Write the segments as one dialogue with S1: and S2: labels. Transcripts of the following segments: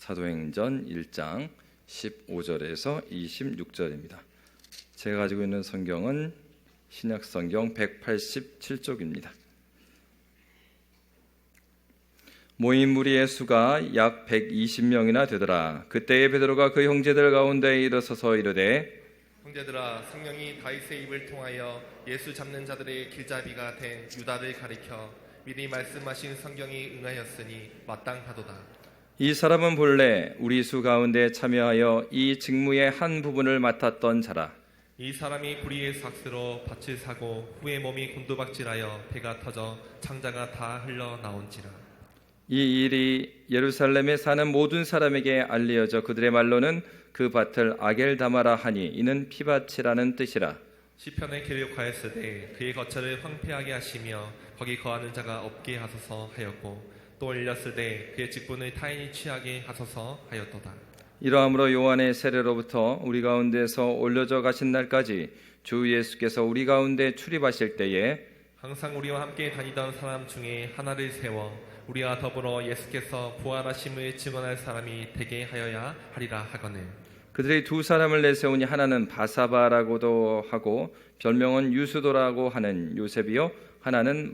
S1: 사도행전 1장 15절에서 26절입니다. 제가 가지고 있는 성경은 신약성경 187쪽입니다. 모인 무리의 수가 약 120명이나 되더라. 그때에 베드로가 그 형제들 가운데 일어서서 이르되,
S2: 형제들아, 성령이 다윗의 입을 통하여 예수 잡는 자들의 길잡이가 된 유다를 가리켜 미리 말씀하신 성경이 응하였으니 마땅하도다.
S1: 이 사람은 본래 우리 수 가운데 참여하여 이 직무의 한 부분을 맡았던 자라.
S2: 이 사람이 불의의 삭스로 밭을 사고 후에 몸이 곤두박질하여 배가 터져 창자가 다 흘러나온지라.
S1: 이 일이 예루살렘에 사는 모든 사람에게 알려져 그들의 말로는 그 밭을 아겔다마라 하니 이는 피밭이라는 뜻이라.
S2: 시편에 기록하였으되 그의 거처를 황폐하게 하시며 거기 거하는 자가 없게 하소서 하였고, 또 올렸으되 그의 직분을 타인이 취하게 하소서 하였도다.
S1: 이러함으로 요한의 세례로부터 우리 가운데서 올려져 가신 날까지 주 예수께서 우리 가운데 출입하실 때에
S2: 항상 우리와 함께 다니던 사람 중에 하나를 세워 우리와 더불어 예수께서 부활하심을 증언할 사람이 되게 하여야 하리라 하거늘.
S1: 그들이 두 사람을 내세우니 하나는 바사바라고도 하고 별명은 유수도라고 하는 요셉이요 하나는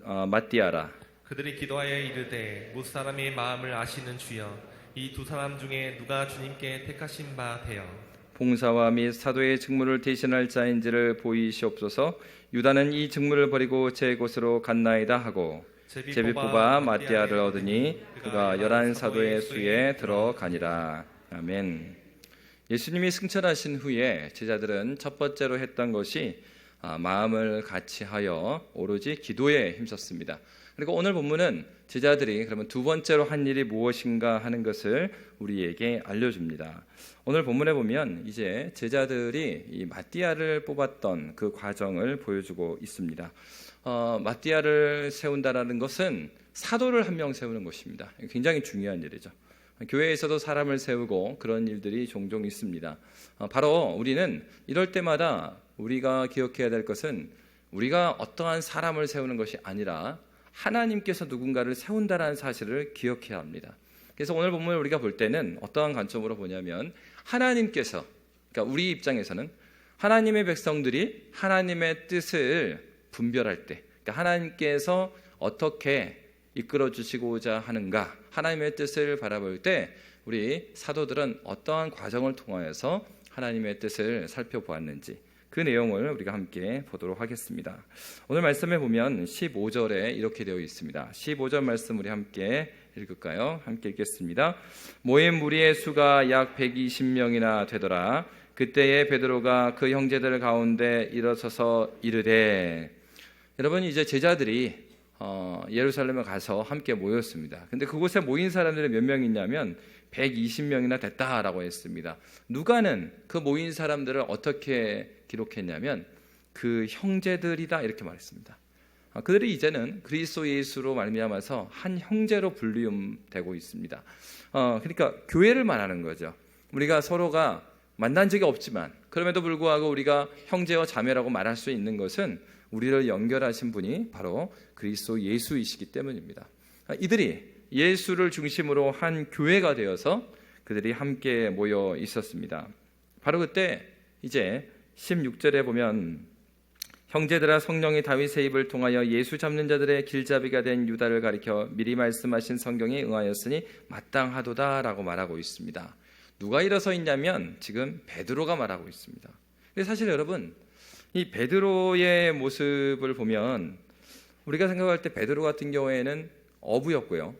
S1: 마띠아라.
S2: 그들이 기도하여 이르되, 무사람의 마음을 아시는 주여, 이 두 사람 중에 누가 주님께 택하신 바 되어
S1: 봉사와 및 사도의 직무를 대신할 자인지를 보이시옵소서. 유다는 이 직무를 버리고 제 곳으로 갔나이다 하고 제비 뽑아 마띠아를 얻으니 그가 11 사도의 수에 들어가니라. 아멘. 예수님이 승천하신 후에 제자들은 첫 번째로 했던 것이 마음을 같이하여 오로지 기도에 힘썼습니다. 그리고 오늘 본문은 제자들이 그러면 두 번째로 한 일이 무엇인가 하는 것을 우리에게 알려줍니다. 오늘 본문에 보면 이제 제자들이 이 마띠아를 뽑았던 그 과정을 보여주고 있습니다. 마띠아를 세운다라는 것은 사도를 한 명 세우는 것입니다. 굉장히 중요한 일이죠. 교회에서도 사람을 세우고 그런 일들이 종종 있습니다. 바로 우리는 이럴 때마다 우리가 기억해야 될 것은 우리가 어떠한 사람을 세우는 것이 아니라 하나님께서 누군가를 세운다라는 사실을 기억해야 합니다. 그래서 오늘 본문을 우리가 볼 때는 어떠한 관점으로 보냐면 하나님께서, 그러니까 우리 입장에서는 하나님의 백성들이 하나님의 뜻을 분별할 때, 그러니까 하나님께서 어떻게 이끌어 주시고자 하는가, 하나님의 뜻을 바라볼 때 우리 사도들은 어떠한 과정을 통하여서 하나님의 뜻을 살펴보았는지 그 내용을 우리가 함께 보도록 하겠습니다. 오늘 말씀에 보면 15절에 이렇게 되어 있습니다. 15절 말씀 우리 함께 읽을까요? 함께 읽겠습니다. 모인 무리의 수가 약 120명이나 되더라. 그때에 베드로가 그 형제들 가운데 일어서서 이르되, 여러분 이제 제자들이 예루살렘에 가서 함께 모였습니다. 근데 그곳에 모인 사람들이 몇 명 있냐면 120명이나 됐다라고 했습니다. 누가는 그 모인 사람들을 어떻게 기록했냐면 그 형제들이다 이렇게 말했습니다. 그들이 이제는 그리스도 예수로 말미암아서 한 형제로 분류되고 있습니다. 그러니까 교회를 말하는 거죠. 우리가 서로가 만난 적이 없지만 그럼에도 불구하고 우리가 형제와 자매라고 말할 수 있는 것은 우리를 연결하신 분이 바로 그리스도 예수이시기 때문입니다. 이들이 예수를 중심으로 한 교회가 되어서 그들이 함께 모여 있었습니다. 바로 그때 이제 16절에 보면 형제들아, 성령이 다윗의 입을 통하여 예수 잡는 자들의 길잡이가 된 유다를 가리켜 미리 말씀하신 성경이 응하였으니 마땅하도다라고 말하고 있습니다. 누가 일어서 있냐면 지금 베드로가 말하고 있습니다. 근데 사실 여러분 이 베드로의 모습을 보면 우리가 생각할 때 베드로 같은 경우에는 어부였고요.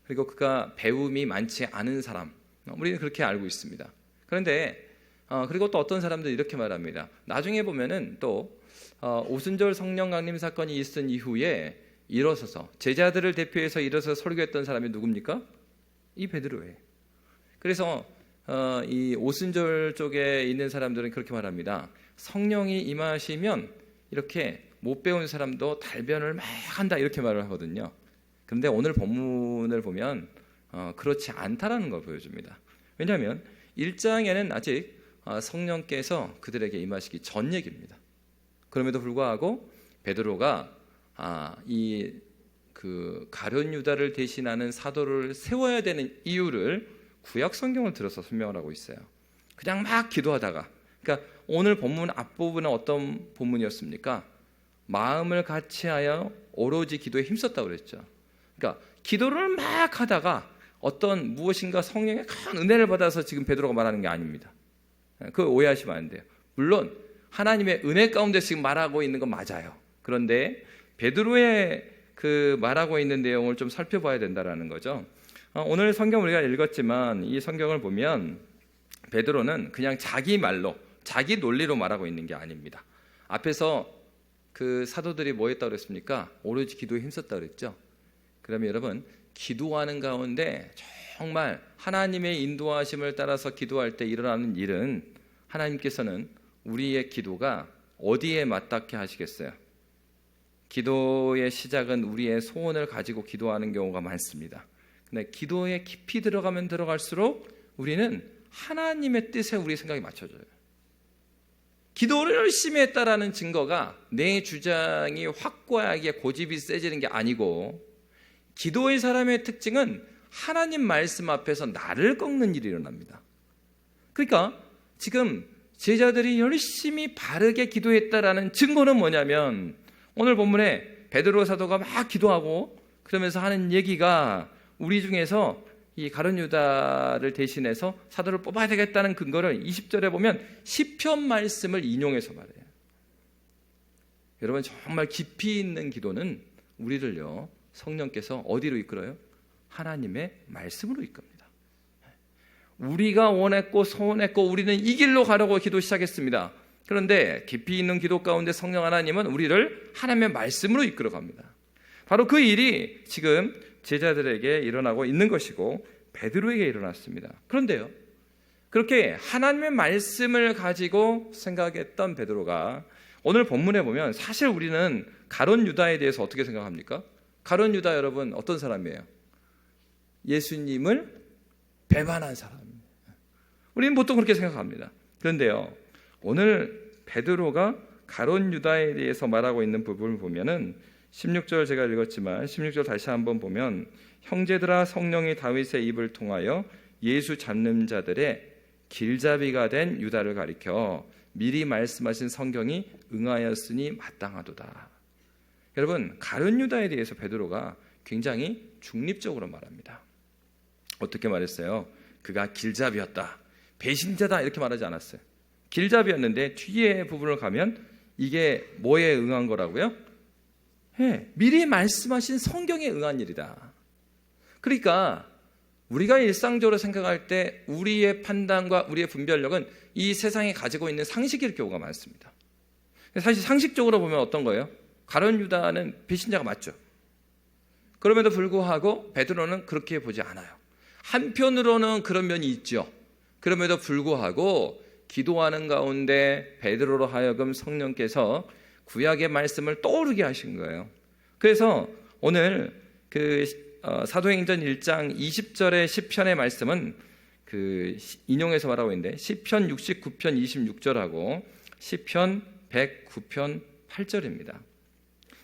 S1: 그리고 그가 배움이 많지 않은 사람, 우리는 그렇게 알고 있습니다. 그런데 그리고 또 어떤 사람들이 이렇게 말합니다. 나중에 보면은 또 오순절 성령 강림 사건이 있은 이후에 일어서서 제자들을 대표해서 일어서서 설교했던 사람이 누굽니까? 이 베드로예요. 그래서 이 오순절 쪽에 있는 사람들은 그렇게 말합니다. 성령이 임하시면 이렇게 못 배운 사람도 달변을 막 한다 이렇게 말을 하거든요. 그런데 오늘 본문을 보면 그렇지 않다라는 걸 보여줍니다. 왜냐하면 1장에는 아직 성령께서 그들에게 임하시기 전 얘기입니다. 그럼에도 불구하고 베드로가 이 그 가룟 유다를 대신하는 사도를 세워야 되는 이유를 구약 성경을 들어서 설명을 하고 있어요. 그냥 막 기도하다가, 그러니까 오늘 본문 앞부분은 어떤 본문이었습니까? 마음을 같이하여 오로지 기도에 힘썼다고 그랬죠. 그러니까 기도를 막 하다가 어떤 무엇인가 성령의 큰 은혜를 받아서 지금 베드로가 말하는 게 아닙니다. 그거 오해하시면 안 돼요. 물론 하나님의 은혜 가운데 지금 말하고 있는 건 맞아요. 그런데 베드로의 그 말하고 있는 내용을 좀 살펴봐야 된다라는 거죠. 오늘 성경 우리가 읽었지만 이 성경을 보면 베드로는 그냥 자기 말로, 자기 논리로 말하고 있는 게 아닙니다. 앞에서 그 사도들이 뭐 했다고 그랬습니까? 오로지 기도에 힘썼다고 그랬죠. 그러면 여러분, 기도하는 가운데 정말 하나님의 인도하심을 따라서 기도할 때 일어나는 일은 하나님께서는 우리의 기도가 어디에 맞닿게 하시겠어요? 기도의 시작은 우리의 소원을 가지고 기도하는 경우가 많습니다. 근데 기도에 깊이 들어가면 들어갈수록 우리는 하나님의 뜻에 우리 생각이 맞춰져요. 기도를 열심히 했다라는 증거가 내 주장이 확고하게 고집이 세지는 게 아니고, 기도의 사람의 특징은 하나님 말씀 앞에서 나를 꺾는 일이 일어납니다. 그러니까 지금 제자들이 열심히 바르게 기도했다라는 증거는 뭐냐면, 오늘 본문에 베드로 사도가 막 기도하고 그러면서 하는 얘기가 우리 중에서 이 가룟 유다를 대신해서 사도를 뽑아야 되겠다는 근거를 20절에 보면 시편 말씀을 인용해서 말해요. 여러분, 정말 깊이 있는 기도는 우리를요, 성령께서 어디로 이끌어요? 하나님의 말씀으로 이끕니다. 우리가 원했고 소원했고 우리는 이 길로 가려고 기도 시작했습니다. 그런데 깊이 있는 기도 가운데 성령 하나님은 우리를 하나님의 말씀으로 이끌어갑니다. 바로 그 일이 지금 제자들에게 일어나고 있는 것이고 베드로에게 일어났습니다. 그런데요, 그렇게 하나님의 말씀을 가지고 생각했던 베드로가 오늘 본문에 보면, 사실 우리는 가룟 유다에 대해서 어떻게 생각합니까? 가룟 유다 여러분 어떤 사람이에요? 예수님을 배반한 사람입니다. 우리는 보통 그렇게 생각합니다. 그런데요, 오늘 베드로가 가룟 유다에 대해서 말하고 있는 부분을 보면은 16절 제가 읽었지만 16절 다시 한번 보면, 형제들아, 성령이 다윗의 입을 통하여 예수 잡는 자들의 길잡이가 된 유다를 가리켜 미리 말씀하신 성경이 응하였으니 마땅하도다. 여러분, 가룟 유다에 대해서 베드로가 굉장히 중립적으로 말합니다. 어떻게 말했어요? 그가 길잡이였다, 배신자다, 이렇게 말하지 않았어요. 길잡이였는데 뒤에 부분을 가면 이게 뭐에 응한 거라고요? 미리 말씀하신 성경에 응한 일이다. 그러니까 우리가 일상적으로 생각할 때 우리의 판단과 우리의 분별력은 이 세상에 가지고 있는 상식일 경우가 많습니다. 사실 상식적으로 보면 어떤 거예요? 가룟 유다는 배신자가 맞죠. 그럼에도 불구하고 베드로는 그렇게 보지 않아요. 한편으로는 그런 면이 있죠. 그럼에도 불구하고 기도하는 가운데 베드로로 하여금 성령께서 구약의 말씀을 떠오르게 하신 거예요. 그래서 오늘 그 사도행전 1장 20절의 시편의 말씀은 그 인용해서 말하고 있는데, 시편 69편 26절하고 시편 109편 8절입니다.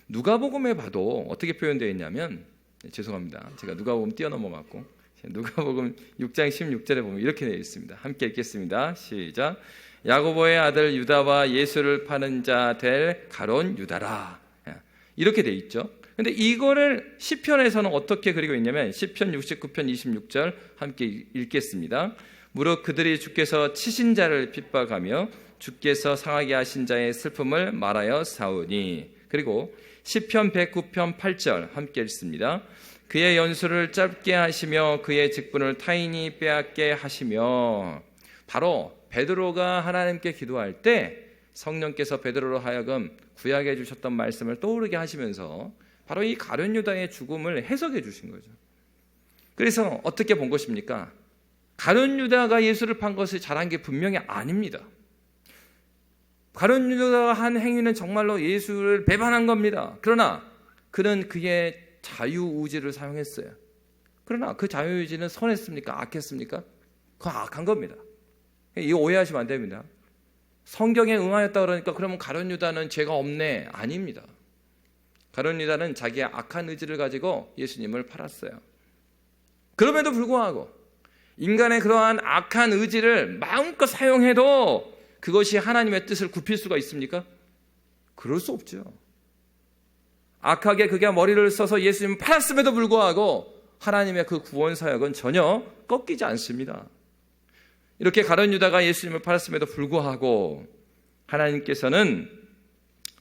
S1: 누가복음에 봐도 어떻게 표현되어 있냐면, 죄송합니다, 제가 누가복음 뛰어넘어갔고, 누가복음 6장 16절에 보면 이렇게 되어 있습니다. 함께 읽겠습니다. 시작. 야고보의 아들 유다와 예수를 파는 자 될 가룟 유다라, 이렇게 되어 있죠. 근데 이거를 시편에서는 어떻게 그리고 있냐면, 시편 69편 26절 함께 읽겠습니다. 무릇 그들이 주께서 치신 자를 핍박하며 주께서 상하게 하신 자의 슬픔을 말하여 사오니. 그리고 시편 109편 8절 함께 읽습니다. 그의 연수를 짧게 하시며 그의 직분을 타인이 빼앗게 하시며. 바로 베드로가 하나님께 기도할 때 성령께서 베드로로 하여금 구약해 주셨던 말씀을 떠오르게 하시면서 바로 이 가룟 유다의 죽음을 해석해 주신 거죠. 그래서 어떻게 본 것입니까? 가룟 유다가 예수를 판 것을 잘한 게 분명히 아닙니다. 가룟 유다가 한 행위는 정말로 예수를 배반한 겁니다. 그러나 그는 그의 자유의지를 사용했어요. 그러나 그 자유의지는 선했습니까? 악했습니까? 그건 악한 겁니다. 이거 오해하시면 안 됩니다. 성경에 응하였다 그러니까 그러면 가룟 유다는 죄가 없네, 아닙니다. 가룟 유다는 자기의 악한 의지를 가지고 예수님을 팔았어요. 그럼에도 불구하고 인간의 그러한 악한 의지를 마음껏 사용해도 그것이 하나님의 뜻을 굽힐 수가 있습니까? 그럴 수 없죠. 악하게 그가 머리를 써서 예수님을 팔았음에도 불구하고 하나님의 그 구원 사역은 전혀 꺾이지 않습니다. 이렇게 가룟 유다가 예수님을 팔았음에도 불구하고 하나님께서는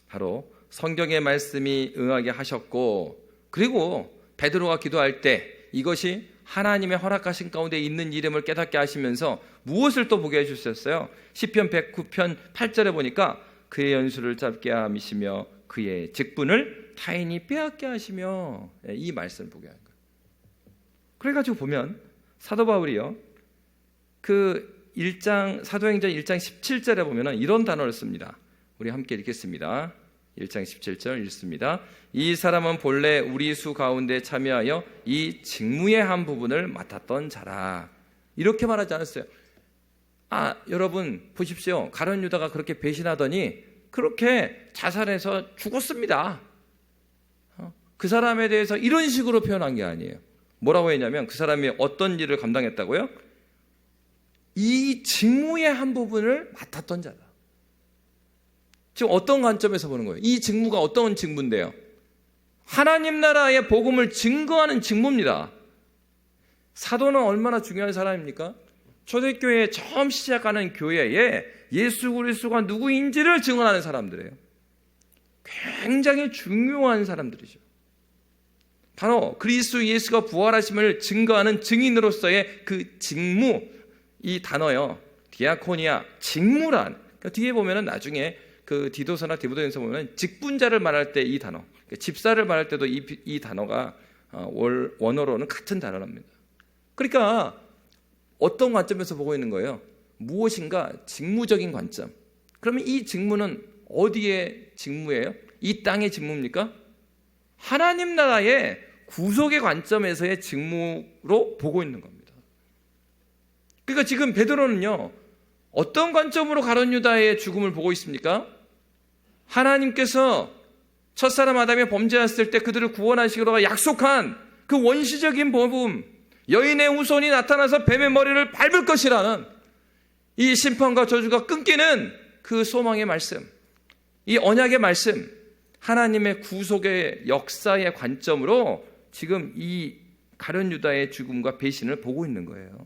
S1: 바로 성경의 말씀이 응하게 하셨고, 그리고 베드로가 기도할 때 이것이 하나님의 허락하신 가운데 있는 이름을 깨닫게 하시면서 무엇을 또 보게 해주셨어요? 시편 109편 8절에 보니까 그의 연수를 짧게 함이시며 그의 직분을 타인이 빼앗게 하시며, 이 말씀을 보게 하는 거예요. 그래가지고 보면 사도 바울이요, 그 1장 사도행전 1장 17절에 보면은 이런 단어를 씁니다. 우리 함께 읽겠습니다. 1장 17절 읽습니다. 이 사람은 본래 우리 수 가운데 참여하여 이 직무의 한 부분을 맡았던 자라. 이렇게 말하지 않았어요. 여러분 보십시오. 가룟 유다가 그렇게 배신하더니 그렇게 자살해서 죽었습니다. 그 사람에 대해서 이런 식으로 표현한 게 아니에요. 뭐라고 했냐면 그 사람이 어떤 일을 감당했다고요? 이 직무의 한 부분을 맡았던 자다. 지금 어떤 관점에서 보는 거예요? 이 직무가 어떤 직무인데요? 하나님 나라의 복음을 증거하는 직무입니다. 사도는 얼마나 중요한 사람입니까? 초대교회 처음 시작하는 교회에 예수 그리스도가 누구인지를 증언하는 사람들이에요. 굉장히 중요한 사람들이죠. 바로 그리스도 예수가 부활하심을 증거하는 증인으로서의 그 직무, 이 단어요, 디아코니아, 직무란, 그러니까 뒤에 보면은 나중에 그 디도서나 디모데전서 보면 직분자를 말할 때 이 단어, 그러니까 집사를 말할 때도 이 단어가 원어로는 같은 단어랍니다. 그러니까 어떤 관점에서 보고 있는 거예요? 무엇인가 직무적인 관점. 그러면 이 직무는 어디의 직무예요? 이 땅의 직무입니까? 하나님 나라의 구속의 관점에서의 직무로 보고 있는 겁니다. 그러니까 지금 베드로는요, 어떤 관점으로 가룟 유다의 죽음을 보고 있습니까? 하나님께서 첫사람 아담이 범죄했을 때 그들을 구원하시기로 약속한 그 원시적인 복음, 여인의 후손이 나타나서 뱀의 머리를 밟을 것이라는 이 심판과 저주가 끊기는 그 소망의 말씀, 이 언약의 말씀, 하나님의 구속의 역사의 관점으로 지금 이 가룟 유다의 죽음과 배신을 보고 있는 거예요.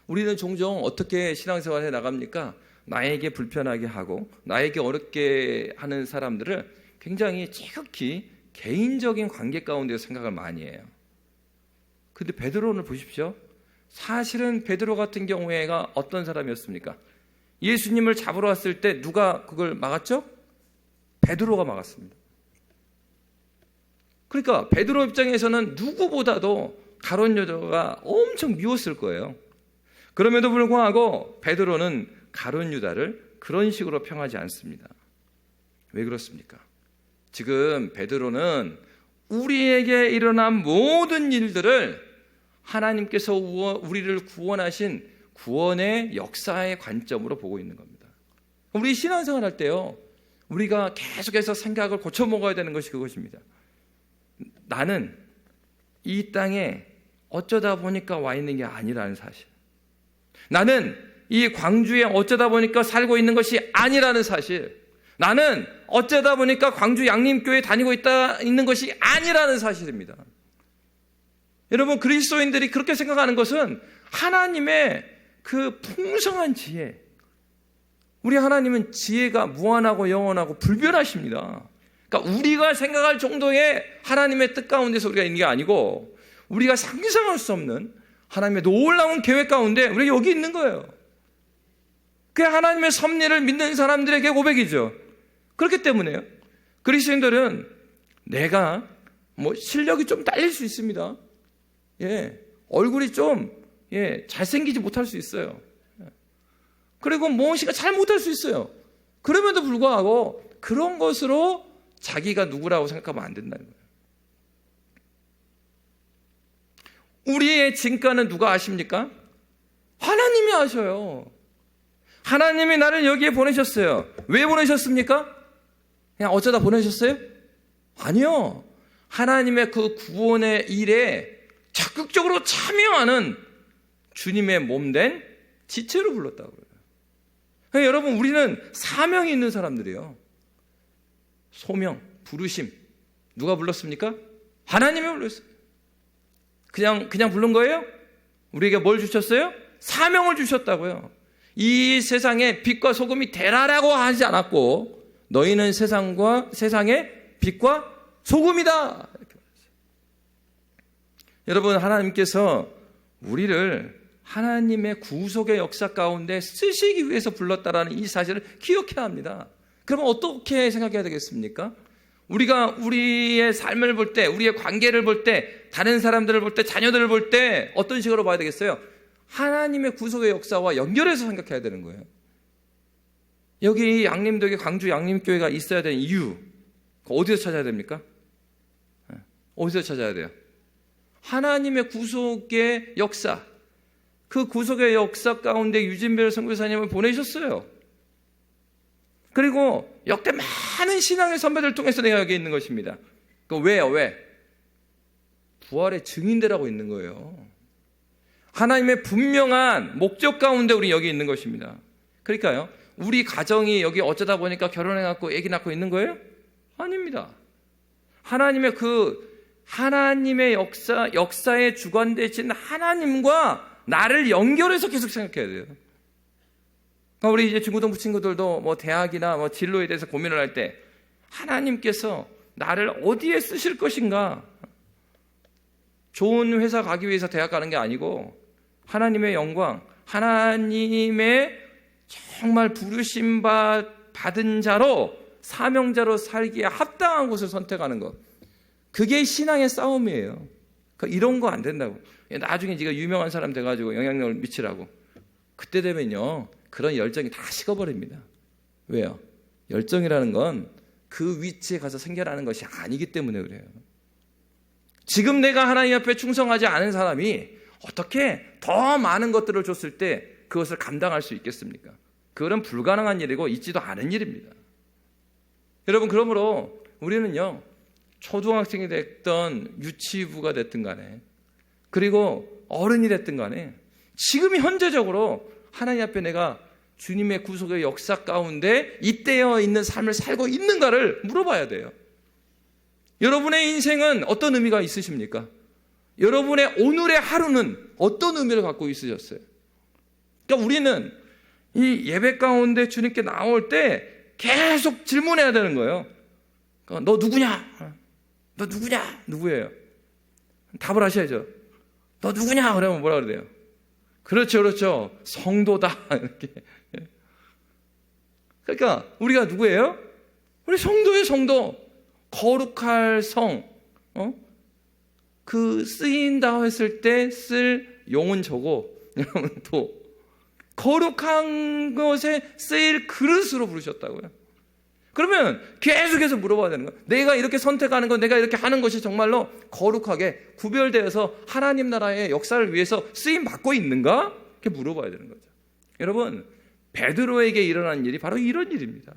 S1: 우리는 종종 어떻게 신앙생활에 나갑니까? 나에게 불편하게 하고 나에게 어렵게 하는 사람들을 굉장히 지극히 개인적인 관계 가운데 생각을 많이 해요. 근데 베드로를 보십시오. 사실은 베드로 같은 경우에가 어떤 사람이었습니까? 예수님을 잡으러 왔을 때 누가 그걸 막았죠? 베드로가 막았습니다. 그러니까 베드로 입장에서는 누구보다도 가룟 유다가 엄청 미웠을 거예요. 그럼에도 불구하고 베드로는 가룟 유다를 그런 식으로 평하지 않습니다. 왜 그렇습니까? 지금 베드로는 우리에게 일어난 모든 일들을 하나님께서 우리를 구원하신 구원의 역사의 관점으로 보고 있는 겁니다. 우리 신앙생활 할 때요, 우리가 계속해서 생각을 고쳐먹어야 되는 것이 그것입니다. 나는 이 땅에 어쩌다 보니까 와 있는 게 아니라는 사실, 나는 이 광주에 어쩌다 보니까 살고 있는 것이 아니라는 사실, 나는 어쩌다 보니까 광주 양림교회에 다니고 있는 것이 아니라는 사실입니다. 여러분, 그리스도인들이 그렇게 생각하는 것은 하나님의 그 풍성한 지혜, 우리 하나님은 지혜가 무한하고 영원하고 불변하십니다. 그러니까 우리가 생각할 정도의 하나님의 뜻 가운데서 우리가 있는 게 아니고 우리가 상상할 수 없는 하나님의 놀라운 계획 가운데 우리가 여기 있는 거예요. 그게 하나님의 섭리를 믿는 사람들에게 고백이죠. 그렇기 때문에요, 그리스도인들은 내가 실력이 좀 딸릴 수 있습니다. 얼굴이 좀 잘생기지 못할 수 있어요. 그리고 무엇인가 잘 못할 수 있어요. 그럼에도 불구하고 그런 것으로 자기가 누구라고 생각하면 안 된다는 거예요. 우리의 진가는 누가 아십니까? 하나님이 아셔요. 하나님이 나를 여기에 보내셨어요. 왜 보내셨습니까? 그냥 어쩌다 보내셨어요? 아니요. 하나님의 그 구원의 일에 적극적으로 참여하는 주님의 몸된 지체로 불렀다고 그래요. 그러니까 여러분, 우리는 사명이 있는 사람들이에요. 소명, 부르심. 누가 불렀습니까? 하나님이 불렀어요. 그냥 부른 거예요? 우리에게 뭘 주셨어요? 사명을 주셨다고요. 이 세상에 빛과 소금이 되라라고 하지 않았고, 너희는 세상의 빛과 소금이다, 이렇게 말했어요. 여러분, 하나님께서 우리를 하나님의 구속의 역사 가운데 쓰시기 위해서 불렀다라는 이 사실을 기억해야 합니다. 그러면 어떻게 생각해야 되겠습니까? 우리가 우리의 삶을 볼 때, 우리의 관계를 볼 때, 다른 사람들을 볼 때, 자녀들을 볼 때 어떤 식으로 봐야 되겠어요? 하나님의 구속의 역사와 연결해서 생각해야 되는 거예요. 여기 양림동에 광주 양림교회가 있어야 되는 이유, 어디서 찾아야 됩니까? 어디서 찾아야 돼요? 하나님의 구속의 역사, 그 구속의 역사 가운데 유진별 선교사님을 보내셨어요. 그리고 역대 많은 신앙의 선배들 통해서 내가 여기 있는 것입니다. 왜요? 왜? 부활의 증인되라고 있는 거예요. 하나님의 분명한 목적 가운데 우리 여기 있는 것입니다. 그러니까요, 우리 가정이 여기 어쩌다 보니까 결혼해갖고 애기 낳고 있는 거예요? 아닙니다. 하나님의 역사에 주관되신 하나님과 나를 연결해서 계속 생각해야 돼요. 그러니까 우리 이제 중고등부 친구들도 뭐 대학이나 뭐 진로에 대해서 고민을 할 때 하나님께서 나를 어디에 쓰실 것인가? 좋은 회사 가기 위해서 대학 가는 게 아니고 하나님의 영광, 하나님의 정말 부르심 받은 자로, 사명자로 살기에 합당한 곳을 선택하는 것. 그게 신앙의 싸움이에요. 그러니까 이런 거 안 된다고. 나중에 네가 유명한 사람 돼가지고 영향력을 미치라고. 그때 되면요, 그런 열정이 다 식어버립니다. 왜요? 열정이라는 건 그 위치에 가서 생겨나는 것이 아니기 때문에 그래요. 지금 내가 하나님 앞에 충성하지 않은 사람이 어떻게 더 많은 것들을 줬을 때 그것을 감당할 수 있겠습니까? 그건 불가능한 일이고 있지도 않은 일입니다. 여러분, 그러므로 우리는요, 초등학생이 됐던 유치부가 됐든 간에, 그리고 어른이 됐든 간에, 지금 현재적으로 하나님 앞에 내가 주님의 구속의 역사 가운데 잇대어 있는 삶을 살고 있는가를 물어봐야 돼요. 여러분의 인생은 어떤 의미가 있으십니까? 여러분의 오늘의 하루는 어떤 의미를 갖고 있으셨어요? 그러니까 우리는 이 예배 가운데 주님께 나올 때 계속 질문해야 되는 거예요. 그러니까 너 누구냐? 너 누구냐? 누구예요? 답을 하셔야죠. 너 누구냐? 그러면 뭐라 그래야 돼요? 그렇죠. 성도다. 이렇게. 그러니까 우리가 누구예요? 우리 성도예요, 성도. 거룩할 성. 그 쓰인다 했을 때 쓸 용은 저고, 여러분 또 거룩한 것에 쓰일 그릇으로 부르셨다고요. 그러면 계속해서 물어봐야 되는 거예요. 내가 이렇게 선택하는 것, 내가 이렇게 하는 것이 정말로 거룩하게 구별되어서 하나님 나라의 역사를 위해서 쓰임 받고 있는가? 이렇게 물어봐야 되는 거죠. 여러분, 베드로에게 일어난 일이 바로 이런 일입니다.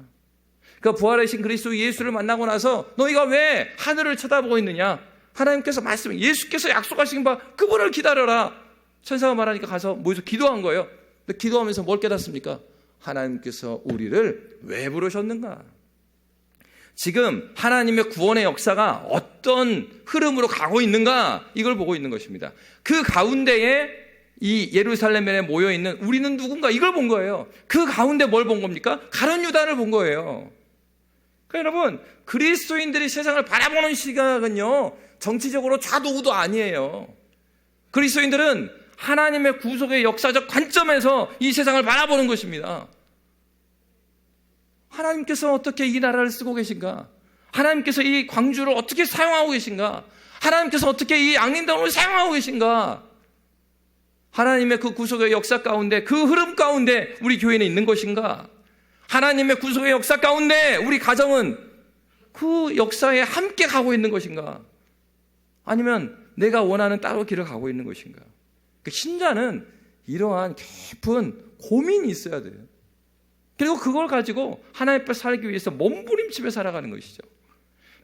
S1: 그러니까 부활하신 그리스도 예수를 만나고 나서 너희가 왜 하늘을 쳐다보고 있느냐? 하나님께서 예수께서 약속하신 바 그분을 기다려라. 천사가 말하니까 가서 모여서 기도한 거예요. 근데 기도하면서 뭘 깨닫습니까? 하나님께서 우리를 왜 부르셨는가? 지금 하나님의 구원의 역사가 어떤 흐름으로 가고 있는가? 이걸 보고 있는 것입니다. 그 가운데에 이 예루살렘에 모여있는 우리는 누군가? 이걸 본 거예요. 그 가운데 뭘 본 겁니까? 가룟 유다를 본 거예요. 그러니까 여러분, 그리스도인들이 세상을 바라보는 시각은요, 정치적으로 좌도우도 아니에요. 그리스도인들은 하나님의 구속의 역사적 관점에서 이 세상을 바라보는 것입니다. 하나님께서 어떻게 이 나라를 쓰고 계신가? 하나님께서 이 광주를 어떻게 사용하고 계신가? 하나님께서 어떻게 이 양림동을 사용하고 계신가? 하나님의 그 구속의 역사 가운데, 그 흐름 가운데 우리 교회는 있는 것인가? 하나님의 구속의 역사 가운데 우리 가정은 그 역사에 함께 가고 있는 것인가? 아니면 내가 원하는 따로 길을 가고 있는 것인가? 신자는 이러한 깊은 고민이 있어야 돼요. 그리고 그걸 가지고 하나님 앞에 살기 위해서 몸부림치며 살아가는 것이죠.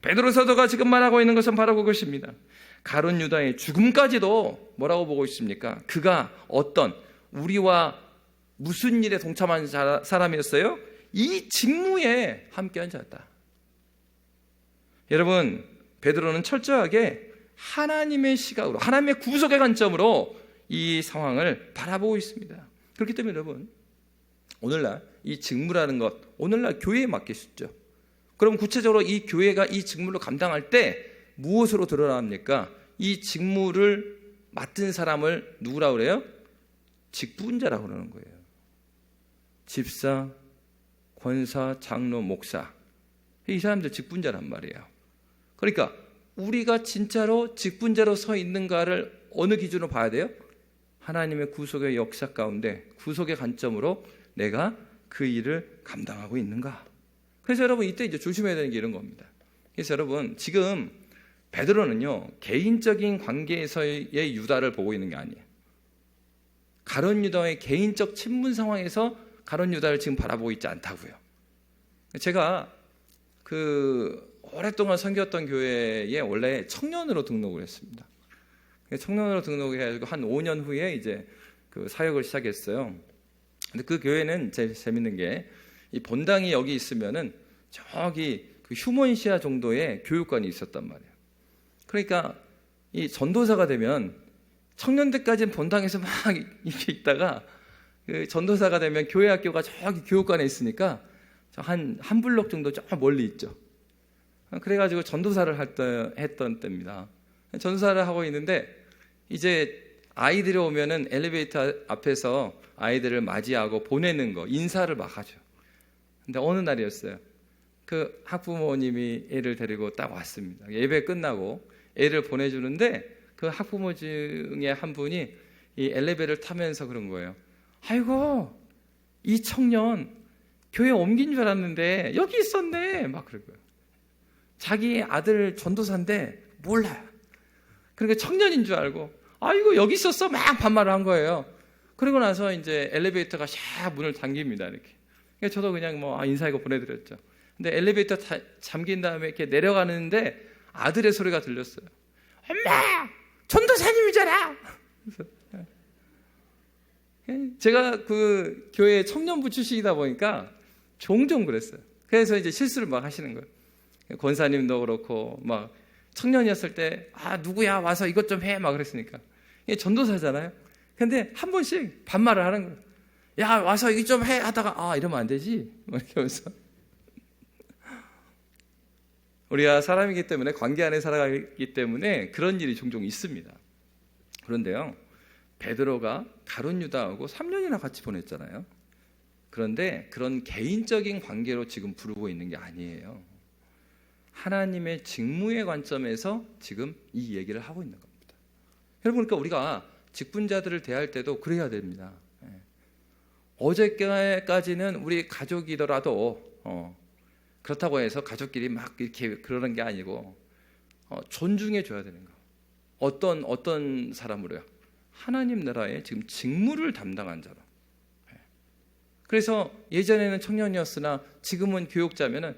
S1: 베드로 사도가 지금 말하고 있는 것은 바로 그것입니다. 가룟 유다의 죽음까지도 뭐라고 보고 있습니까? 그가 어떤 우리와 무슨 일에 동참한 사람이었어요? 이 직무에 함께한 자였다. 여러분, 베드로는 철저하게 하나님의 시각으로, 하나님의 구속의 관점으로 이 상황을 바라보고 있습니다. 그렇기 때문에 여러분, 오늘날 이 직무라는 것, 오늘날 교회에 맡기시죠. 그럼 구체적으로 이 교회가 이 직무를 감당할 때 무엇으로 드러납니까? 이 직무를 맡은 사람을 누구라고 그래요? 직분자라고 그러는 거예요. 집사, 권사, 장로, 목사, 이 사람들 직분자란 말이에요. 그러니까 우리가 진짜로 직분자로 서 있는가를 어느 기준으로 봐야 돼요? 하나님의 구속의 역사 가운데 구속의 관점으로 내가 그 일을 감당하고 있는가. 그래서 여러분, 이때 이제 조심해야 되는 게 이런 겁니다. 그래서 여러분, 지금 베드로는요, 개인적인 관계에서의 유다를 보고 있는 게 아니에요. 가룟 유다의 개인적 친분 상황에서 가룟 유다를 지금 바라보고 있지 않다고요. 제가 오랫동안 섬겼던 교회에 원래 청년으로 등록을 했습니다. 청년으로 등록을 해가지고 한 5년 후에 이제 그 사역을 시작했어요. 근데 그 교회는 제일 재밌는 게 이 본당이 여기 있으면은 저기 그 휴먼시아 정도의 교육관이 있었단 말이에요. 그러니까 이 전도사가 되면 청년들까지는 본당에서 막 이렇게 있다가 그 전도사가 되면 교회 학교가 저기 교육관에 있으니까 한 블록 정도 저 멀리 있죠. 그래가지고 전도사를 했던 때입니다. 전도사를 하고 있는데 이제 아이들이 오면은 엘리베이터 앞에서 아이들을 맞이하고 보내는 거, 인사를 막 하죠. 근데 어느 날이었어요. 그 학부모님이 애를 데리고 딱 왔습니다. 예배 끝나고 애를 보내주는데 그 학부모 중에 한 분이 이 엘리베이터를 타면서 그런 거예요. 아이고, 이 청년 교회 옮긴 줄 알았는데 여기 있었네. 막 그럴 거예요. 자기 아들 전도사인데 몰라요. 그러니까 청년인 줄 알고, 아이고 여기 있었어, 막 반말을 한 거예요. 그러고 나서 이제 엘리베이터가 샥 문을 잠깁니다. 이렇게. 그러니까 저도 그냥 인사하고 보내드렸죠. 근데 엘리베이터 잠긴 다음에 이렇게 내려가는데 아들의 소리가 들렸어요. 엄마, 전도사님이잖아. 제가 그 교회 청년부 출신이다 보니까 종종 그랬어요. 그래서 이제 실수를 막 하시는 거예요. 권사님도 그렇고 막 청년이었을 때 누구야 와서 이것 좀 해 막 그랬으니까 이게 전도사잖아요. 근데 한 번씩 반말을 하는 거예요. 야 와서 이것 좀 해 하다가 이러면 안 되지 막 이렇게 하면서 우리가 사람이기 때문에 관계 안에 살아가기 때문에 그런 일이 종종 있습니다. 그런데요, 베드로가 가룟 유다하고 3년이나 같이 보냈잖아요. 그런데 그런 개인적인 관계로 지금 부르고 있는 게 아니에요. 하나님의 직무의 관점에서 지금 이 얘기를 하고 있는 겁니다. 여러분, 그러니까 우리가 직분자들을 대할 때도 그래야 됩니다. 어제까지는 우리 가족이더라도 그렇다고 해서 가족끼리 막 이렇게 그러는 게 아니고 존중해 줘야 되는 거. 어떤 사람으로요? 하나님 나라의 지금 직무를 담당한 자로. 그래서 예전에는 청년이었으나 지금은 교육자면은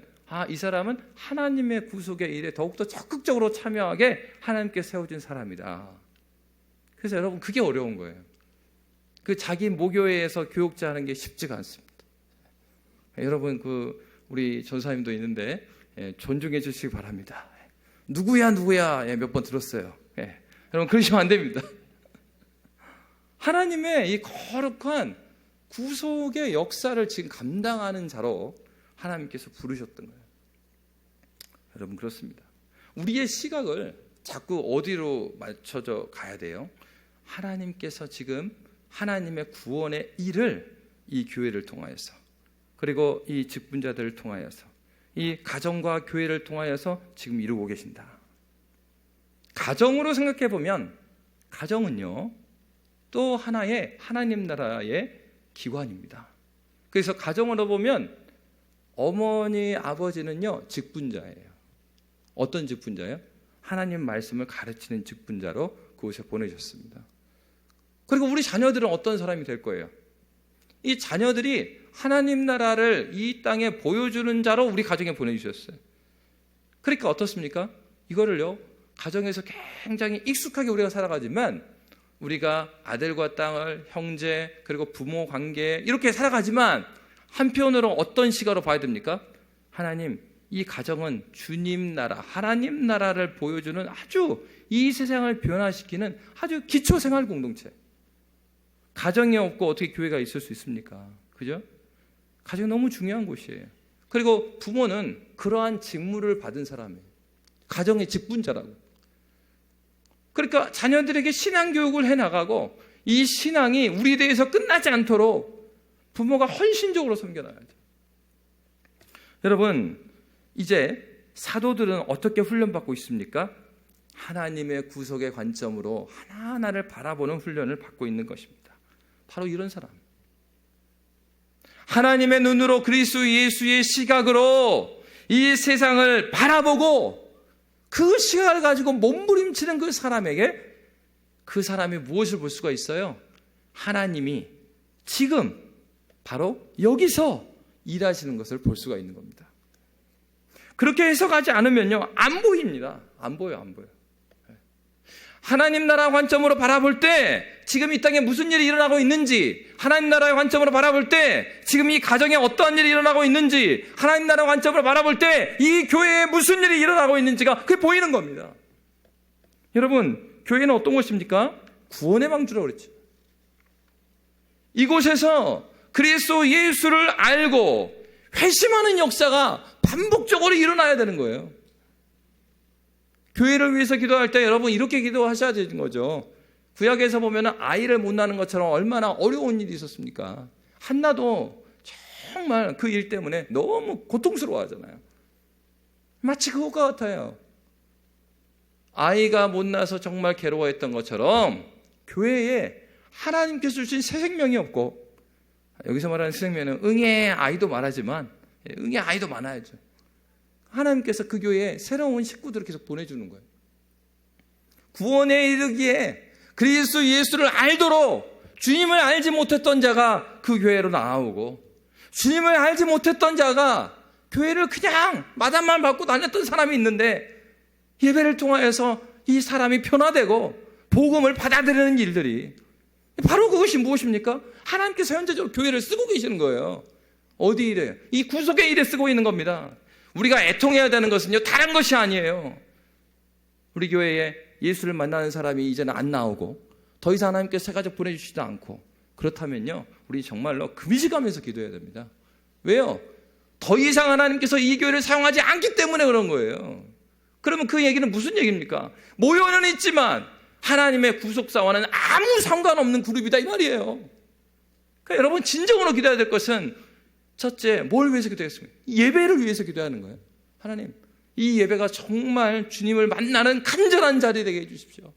S1: 이 사람은 하나님의 구속의 일에 더욱더 적극적으로 참여하게 하나님께 세워진 사람이다. 그래서 여러분, 그게 어려운 거예요. 그 자기 모교회에서 교육자 하는 게 쉽지가 않습니다. 여러분, 우리 전사님도 있는데 존중해 주시기 바랍니다. 누구야 몇 번 들었어요. 여러분, 그러시면 안 됩니다. 하나님의 이 거룩한 구속의 역사를 지금 감당하는 자로 하나님께서 부르셨던 거예요. 여러분, 그렇습니다. 우리의 시각을 자꾸 어디로 맞춰져 가야 돼요? 하나님께서 지금 하나님의 구원의 일을 이 교회를 통하여서, 그리고 이 직분자들을 통하여서, 이 가정과 교회를 통하여서 지금 이루고 계신다. 가정으로 생각해 보면 가정은요, 또 하나의 하나님 나라의 기관입니다. 그래서 가정으로 보면 어머니, 아버지는요 직분자예요. 어떤 직분자예요? 하나님 말씀을 가르치는 직분자로 그곳에 보내셨습니다. 그리고 우리 자녀들은 어떤 사람이 될 거예요? 이 자녀들이 하나님 나라를 이 땅에 보여주는 자로 우리 가정에 보내주셨어요. 그러니까 어떻습니까? 이거를요 가정에서 굉장히 익숙하게 우리가 살아가지만 우리가 아들과 딸, 형제, 그리고 부모 관계 이렇게 살아가지만 한편으로 어떤 시각으로 봐야 됩니까? 하나님, 이 가정은 주님 나라, 하나님 나라를 보여주는 아주 이 세상을 변화시키는 아주 기초 생활 공동체. 가정이 없고 어떻게 교회가 있을 수 있습니까? 그죠? 가정이 너무 중요한 곳이에요. 그리고 부모는 그러한 직무를 받은 사람이에요. 가정의 직분자라고. 그러니까 자녀들에게 신앙 교육을 해나가고 이 신앙이 우리 대해서 끝나지 않도록 부모가 헌신적으로 섬겨놔야죠. 여러분, 이제 사도들은 어떻게 훈련받고 있습니까? 하나님의 구속의 관점으로 하나하나를 바라보는 훈련을 받고 있는 것입니다. 바로 이런 사람. 하나님의 눈으로 그리스도 예수의 시각으로 이 세상을 바라보고 그 시각을 가지고 몸부림치는 그 사람에게 그 사람이 무엇을 볼 수가 있어요? 하나님이 지금 바로 여기서 일하시는 것을 볼 수가 있는 겁니다. 그렇게 해석하지 않으면요, 안 보입니다. 안 보여요. 하나님 나라 관점으로 바라볼 때 지금 이 땅에 무슨 일이 일어나고 있는지, 하나님 나라의 관점으로 바라볼 때 지금 이 가정에 어떠한 일이 일어나고 있는지, 하나님 나라 관점으로 바라볼 때 이 교회에 무슨 일이 일어나고 있는지가 그게 보이는 겁니다. 여러분, 교회는 어떤 곳입니까? 구원의 방주라고 그랬죠. 이곳에서 그리스도 예수를 알고 회심하는 역사가 반복적으로 일어나야 되는 거예요. 교회를 위해서 기도할 때 여러분 이렇게 기도하셔야 되는 거죠. 구약에서 보면 아이를 못 낳는 것처럼 얼마나 어려운 일이 있었습니까? 한나도 정말 그 일 때문에 너무 고통스러워 하잖아요. 마치 그것과 같아요. 아이가 못 낳아서 정말 괴로워했던 것처럼 교회에 하나님께서 주신 새 생명이 없고, 여기서 말하는 새 생명은 응의 아이도 말하지만 응의 아이도 많아야죠. 하나님께서 그 교회에 새로운 식구들을 계속 보내주는 거예요. 구원에 이르기에 그리스도 예수를 알도록 주님을 알지 못했던 자가 그 교회로 나오고, 주님을 알지 못했던 자가 교회를 그냥 마당만 받고 다녔던 사람이 있는데 예배를 통하여서 이 사람이 변화되고 복음을 받아들이는 일들이, 바로 그것이 무엇입니까? 하나님께서 현재적으로 교회를 쓰고 계시는 거예요. 어디 일에? 이 구속의 일에 쓰고 있는 겁니다. 우리가 애통해야 되는 것은요, 다른 것이 아니에요. 우리 교회에 예수를 만나는 사람이 이제는 안 나오고 더 이상 하나님께서 새 가족 보내주시지도 않고, 그렇다면요, 우리 정말로 금식하면서 기도해야 됩니다. 왜요? 더 이상 하나님께서 이 교회를 사용하지 않기 때문에 그런 거예요. 그러면 그 얘기는 무슨 얘기입니까? 모여는 있지만 하나님의 구속사와는 아무 상관없는 그룹이다 이 말이에요. 그러니까 여러분 진정으로 기도해야 될 것은, 첫째, 뭘 위해서 기도했습니까? 예배를 위해서 기도하는 거예요. 하나님, 이 예배가 정말 주님을 만나는 간절한 자리 되게 해주십시오.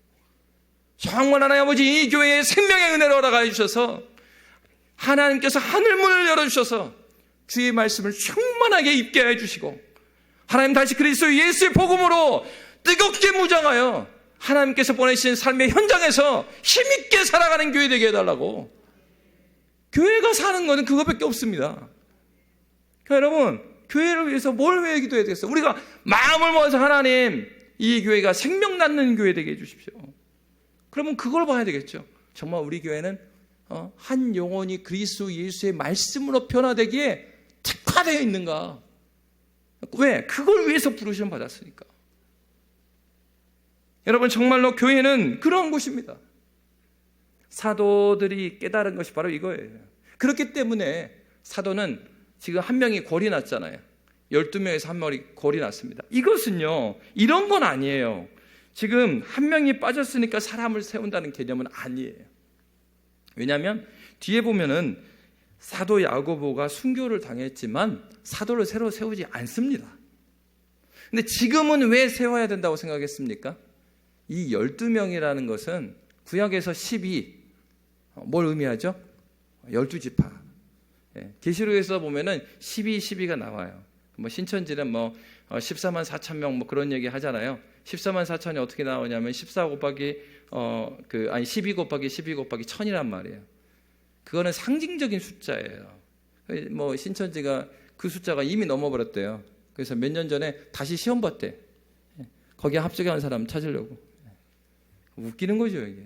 S1: 정말 하나님 아버지, 이 교회에 생명의 은혜를 허락하여 주셔서 하나님께서 하늘문을 열어주셔서 주의 말씀을 충만하게 입게 해주시고, 하나님 다시 그리스도 예수의 복음으로 뜨겁게 무장하여 하나님께서 보내신 삶의 현장에서 힘있게 살아가는 교회 되게 해달라고. 교회가 사는 것은 그것밖에 없습니다. 그러니까 여러분, 교회를 위해서 뭘 위해 기도해야 되겠어요? 우리가 마음을 모아서 하나님, 이 교회가 생명 낳는 교회 되게 해주십시오. 그러면 그걸 봐야 되겠죠. 정말 우리 교회는 한 영혼이 그리스도 예수의 말씀으로 변화되기에 특화되어 있는가? 왜? 그걸 위해서 부르심 받았으니까. 여러분, 정말로 교회는 그런 곳입니다. 사도들이 깨달은 것이 바로 이거예요. 그렇기 때문에 사도는 지금 한 명이 골이 났잖아요. 12명에서 한 명이 골이 났습니다. 이것은요, 이런 건 아니에요. 지금 한 명이 빠졌으니까 사람을 세운다는 개념은 아니에요. 왜냐하면 뒤에 보면은 사도 야고보가 순교를 당했지만 사도를 새로 세우지 않습니다. 근데 지금은 왜 세워야 된다고 생각했습니까? 이 12명이라는 것은 구약에서 12, 뭘 의미하죠? 12지파. 계시록에서 보면은 12가 나와요. 뭐 신천지는 14만 4천 명 그런 얘기 하잖아요. 14만 4천이 어떻게 나오냐면 14 곱하기 12 곱하기 12 곱하기 1000이란 말이에요. 그거는 상징적인 숫자예요. 신천지가 그 숫자가 이미 넘어버렸대요. 그래서 몇 년 전에 다시 시험 봤대. 거기에 합격한 사람 찾으려고. 웃기는 거죠, 이게.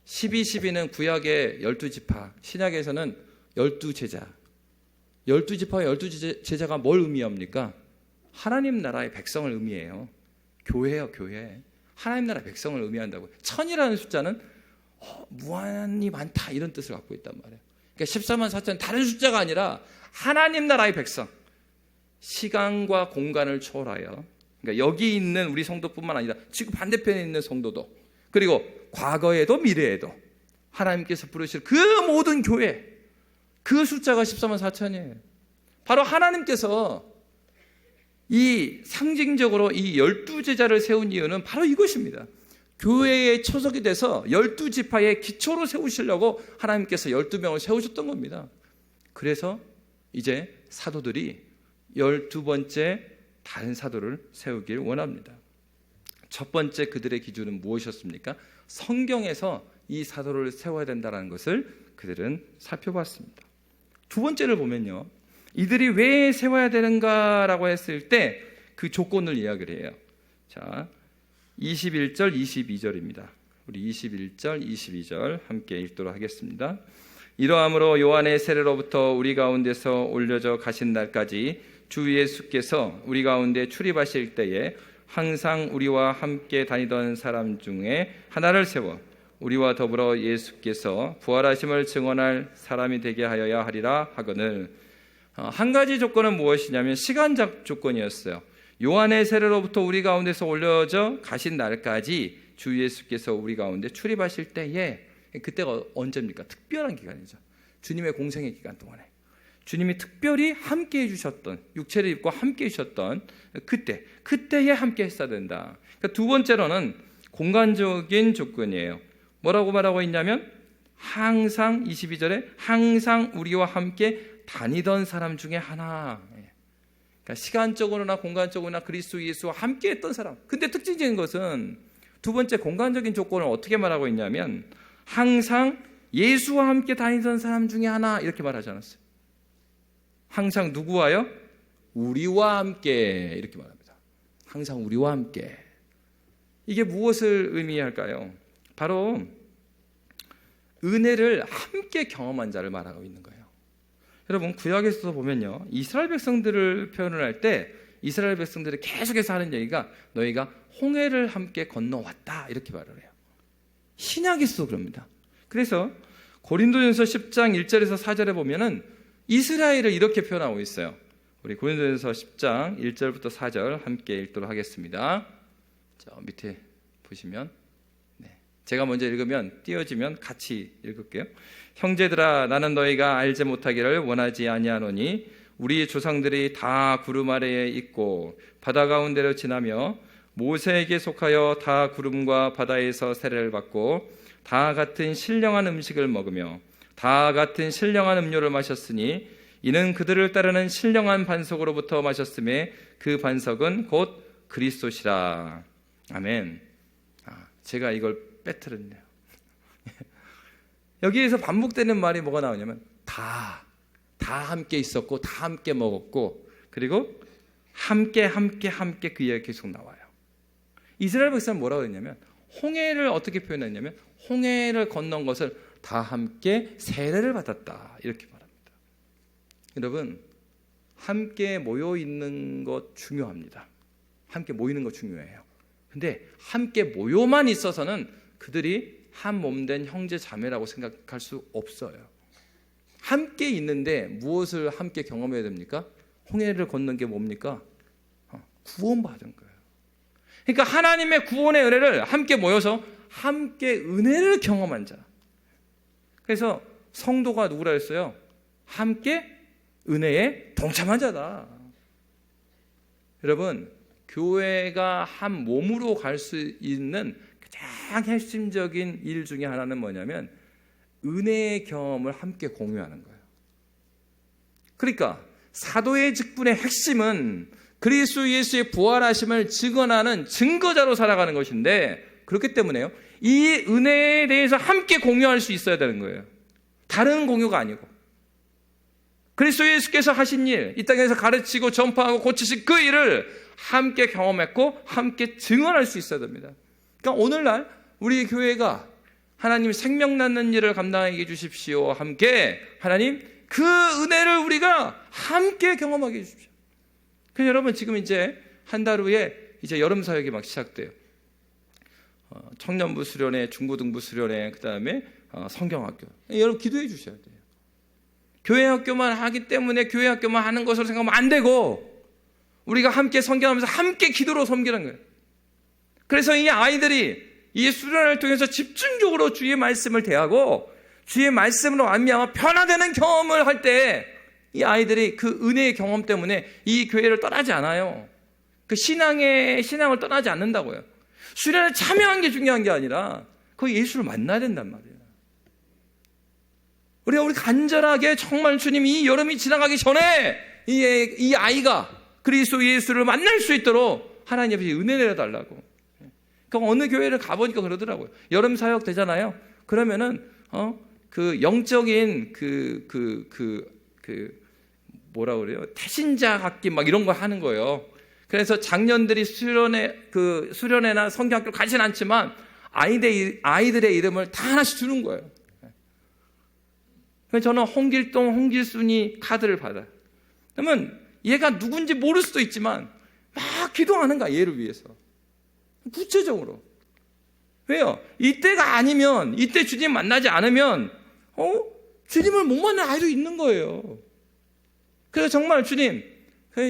S1: 12는 구약의 12지파, 신약에서는 12제자. 12지파와 12제자가 뭘 의미합니까? 하나님 나라의 백성을 의미해요. 교회예요, 교회. 하나님 나라 백성을 의미한다고요. 1000이라는 숫자는 무한히 많다 이런 뜻을 갖고 있단 말이에요. 그러니까 14만 4천 다른 숫자가 아니라 하나님 나라의 백성. 시간과 공간을 초월하여, 그러니까 여기 있는 우리 성도뿐만 아니라 지구 반대편에 있는 성도도, 그리고 과거에도 미래에도 하나님께서 부르실 그 모든 교회, 그 숫자가 14만 4천이에요. 바로 하나님께서 이 상징적으로 이 12제자를 세운 이유는 바로 이것입니다. 교회의 초석이 돼서 12지파의 기초로 세우시려고 하나님께서 12명을 세우셨던 겁니다. 그래서 이제 사도들이 12번째 다른 사도를 세우길 원합니다. 첫 번째 그들의 기준은 무엇이었습니까? 성경에서 이 사도를 세워야 된다는 것을 그들은 살펴봤습니다. 두 번째를 보면요, 이들이 왜 세워야 되는가라고 했을 때 그 조건을 이야기를 해요. 자, 21절 22절입니다. 우리 21절 22절 함께 읽도록 하겠습니다. 이러함으로 요한의 세례로부터 우리 가운데서 올려져 가신 날까지 주 예수께서 우리 가운데 출입하실 때에 항상 우리와 함께 다니던 사람 중에 하나를 세워 우리와 더불어 예수께서 부활하심을 증언할 사람이 되게 하여야 하리라 하거늘. 한 가지 조건은 무엇이냐면 시간적 조건이었어요. 요한의 세례로부터 우리 가운데서 올려져 가신 날까지 주 예수께서 우리 가운데 출입하실 때에, 그때가 언제입니까? 특별한 기간이죠. 주님의 공생의 기간 동안에 주님이 특별히 함께 해주셨던, 육체를 입고 함께 해주셨던 그때에 함께 했어야 된다. 그러니까 두 번째로는 공간적인 조건이에요. 뭐라고 말하고 있냐면 항상, 22절에 항상 우리와 함께 다니던 사람 중에 하나. 그러니까 시간적으로나 공간적으로나 그리스도 예수와 함께 했던 사람. 근데 특징적인 것은 두 번째 공간적인 조건을 어떻게 말하고 있냐면 항상 예수와 함께 다니던 사람 중에 하나, 이렇게 말하지 않았어요. 항상 누구와요? 우리와 함께, 이렇게 말합니다. 항상 우리와 함께. 이게 무엇을 의미할까요? 바로 은혜를 함께 경험한 자를 말하고 있는 거예요. 여러분, 구약에서 보면요, 이스라엘 백성들을 표현을 할 때 이스라엘 백성들이 계속해서 하는 얘기가 너희가 홍해를 함께 건너왔다, 이렇게 말을 해요. 신약에서도 그럽니다. 그래서 고린도전서 10장 1절에서 4절에 보면은 이스라엘을 이렇게 표현하고 있어요. 우리 고린도전서 10장 1절부터 4절 함께 읽도록 하겠습니다. 저 밑에 보시면, 제가 먼저 읽으면 띄어지면 같이 읽을게요. 형제들아, 나는 너희가 알지 못하기를 원하지 아니하노니 우리 조상들이 다 구름 아래에 있고 바다 가운데로 지나며 모세에게 속하여 다 구름과 바다에서 세례를 받고 다 같은 신령한 음식을 먹으며 다 같은 신령한 음료를 마셨으니 이는 그들을 따르는 신령한 반석으로부터 마셨음에 그 반석은 곧 그리스도시라. 아멘. 제가 이걸 빼뜨렸네요. 여기에서 반복되는 말이 뭐가 나오냐면 다 함께 있었고 다 함께 먹었고 그리고 함께 그 이야기가 계속 나와요. 이스라엘 백성은 뭐라고 했냐면 홍해를 어떻게 표현했냐면 홍해를 건넌 것을 다 함께 세례를 받았다, 이렇게 말합니다. 여러분, 함께 모여 있는 것 중요합니다. 함께 모이는 것 중요해요. 근데 함께 모여만 있어서는 그들이 한 몸 된 형제 자매라고 생각할 수 없어요. 함께 있는데 무엇을 함께 경험해야 됩니까? 홍해를 건넌 게 뭡니까? 구원받은 거예요. 그러니까 하나님의 구원의 은혜를 함께 모여서 함께 은혜를 경험한 자. 그래서 성도가 누구라 했어요? 함께 은혜에 동참한 자다. 여러분, 교회가 한 몸으로 갈 수 있는 가장 핵심적인 일 중에 하나는 뭐냐면 은혜의 경험을 함께 공유하는 거예요. 그러니까 사도의 직분의 핵심은 그리스도 예수의 부활하심을 증언하는 증거자로 살아가는 것인데, 그렇기 때문에요, 이 은혜에 대해서 함께 공유할 수 있어야 되는 거예요. 다른 공유가 아니고. 그리스도 예수께서 하신 일, 이 땅에서 가르치고 전파하고 고치신 그 일을 함께 경험했고 함께 증언할 수 있어야 됩니다. 그러니까 오늘날 우리 교회가 하나님 생명 낳는 일을 감당하게 해주십시오. 함께 하나님 그 은혜를 우리가 함께 경험하게 해주십시오. 그래서 여러분 지금 이제 한 달 후에 이제 여름 사역이 막 시작돼요. 청년부 수련회, 중고등부 수련회, 그 다음에 성경학교. 여러분 기도해 주셔야 돼요. 교회 학교만 하기 때문에 교회 학교만 하는 것으로 생각하면 안 되고 우리가 함께 성경하면서 함께 기도로 섬기는 거예요. 그래서 이 아이들이 이 수련을 통해서 집중적으로 주의 말씀을 대하고 주의 말씀으로 말미암아 변화되는 경험을 할 때 이 아이들이 그 은혜의 경험 때문에 이 교회를 떠나지 않아요. 그 신앙을 떠나지 않는다고요. 수련에 참여한 게 중요한 게 아니라 거기 예수를 만나야 된단 말이에요. 우리 간절하게 정말 주님이 이 여름이 지나가기 전에 이 아이가 그리스도 예수를 만날 수 있도록 하나님 앞에 은혜 내려달라고. 그러니까 어느 교회를 가보니까 그러더라고요. 여름 사역 되잖아요. 그러면은 그 영적인 뭐라 그래요? 태신자 학기 막 이런 거 하는 거예요. 그래서 장년들이 수련회나 성경학교를 가진 않지만 아이들의 이름을 다 하나씩 주는 거예요. 그래서 저는 홍길동, 홍길순이 카드를 받아요. 그러면 얘가 누군지 모를 수도 있지만 막 기도하는 거야, 얘를 위해서. 구체적으로. 왜요? 이때가 아니면, 이때 주님 만나지 않으면 주님을 못 만난 아이도 있는 거예요. 그래서 정말 주님,